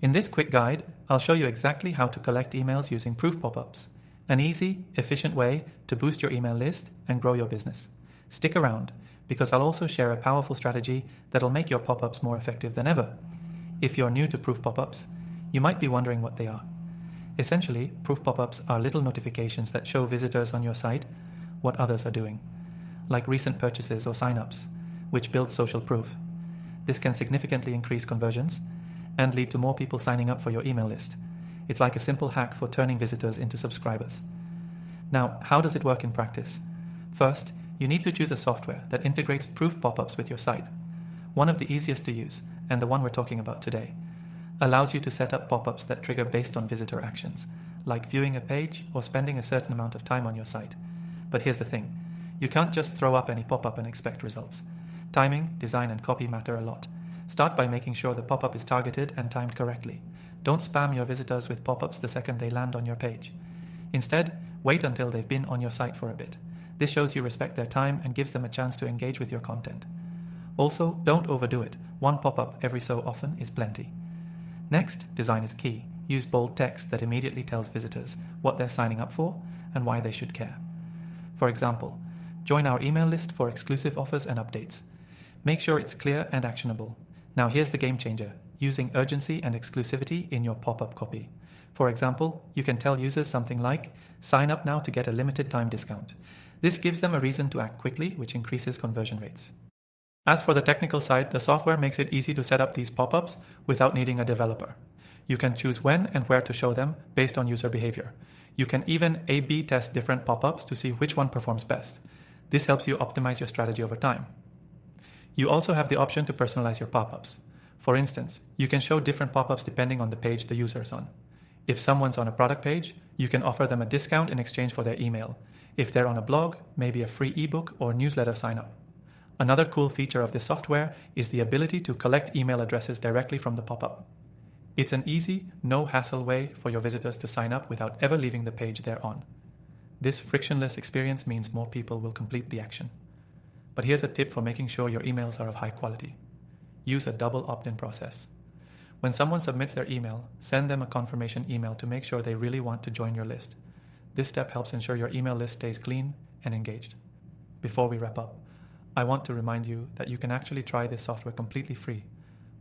In this quick guide, I'll show you exactly how to collect emails using proof pop-ups, an easy, efficient way to boost your email list and grow your business. Stick around, because I'll also share a powerful strategy that'll make your pop-ups more effective than ever. If you're new to proof pop-ups, you might be wondering what they are. Essentially, proof pop-ups are little notifications that show visitors on your site what others are doing, like recent purchases or sign-ups, which builds social proof. This can significantly increase conversions and lead to more people signing up for your email list. It's like a simple hack for turning visitors into subscribers. Now, how does it work in practice? First, you need to choose a software that integrates proof pop-ups with your site. One of the easiest to use, and the one we're talking about today, allows you to set up pop-ups that trigger based on visitor actions, like viewing a page or spending a certain amount of time on your site. But here's the thing, you can't just throw up any pop-up and expect results. Timing, design, and copy matter a lot. Start by making sure the pop-up is targeted and timed correctly. Don't spam your visitors with pop-ups the second they land on your page. Instead, wait until they've been on your site for a bit. This shows you respect their time and gives them a chance to engage with your content. Also, don't overdo it. One pop-up every so often is plenty. Next, design is key. Use bold text that immediately tells visitors what they're signing up for and why they should care. For example, join our email list for exclusive offers and updates. Make sure it's clear and actionable. Now here's the game changer, using urgency and exclusivity in your pop-up copy. For example, you can tell users something like, sign up now to get a limited time discount. This gives them a reason to act quickly, which increases conversion rates. As for the technical side, the software makes it easy to set up these pop-ups without needing a developer. You can choose when and where to show them based on user behavior. You can even A/B test different pop-ups to see which one performs best. This helps you optimize your strategy over time. You also have the option to personalize your pop-ups. For instance, you can show different pop-ups depending on the page the user is on. If someone's on a product page, you can offer them a discount in exchange for their email. If they're on a blog, maybe a free ebook or newsletter sign-up. Another cool feature of this software is the ability to collect email addresses directly from the pop-up. It's an easy, no-hassle way for your visitors to sign up without ever leaving the page they're on. This frictionless experience means more people will complete the action. But here's a tip for making sure your emails are of high quality. Use a double opt-in process. When someone submits their email, send them a confirmation email to make sure they really want to join your list. This step helps ensure your email list stays clean and engaged. Before we wrap up, I want to remind you that you can actually try this software completely free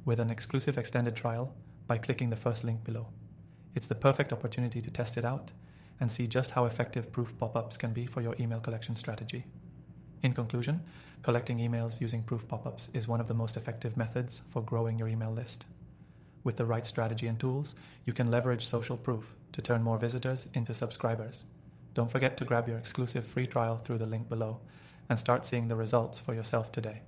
with an exclusive extended trial by clicking the first link below. It's the perfect opportunity to test it out and see just how effective proof pop-ups can be for your email collection strategy. In conclusion, collecting emails using proof pop-ups is one of the most effective methods for growing your email list. With the right strategy and tools, you can leverage social proof to turn more visitors into subscribers. Don't forget to grab your exclusive free trial through the link below and start seeing the results for yourself today.